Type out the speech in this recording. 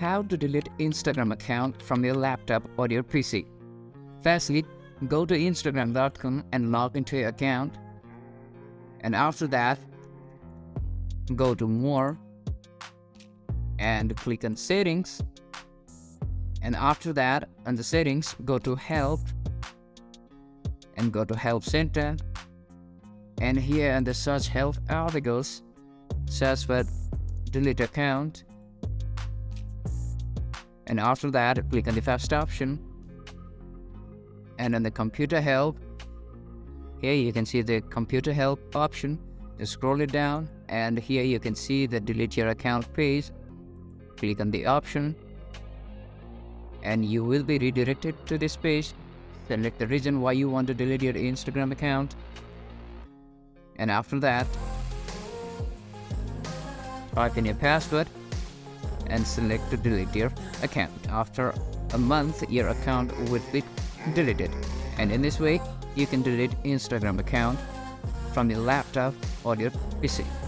how to delete Instagram account from your laptop or your PC. Firstly, go to instagram.com and log into your account. And after that, go to More and click on Settings. And after that, on the Settings, go to Help and go to Help Center. And here in the Search Health Articles, search for Delete Account. And after that, click on the first option. And on the Computer Help, here you can see the Computer Help option. Just scroll it down, and here you can see the Delete Your Account page. Click on the option, and you will be redirected to this page. Select the reason why you want to delete your Instagram account. And after that, type in your password and select to delete your account. After a month, your account will be deleted. And in this way, you can delete Instagram account from your laptop or your PC.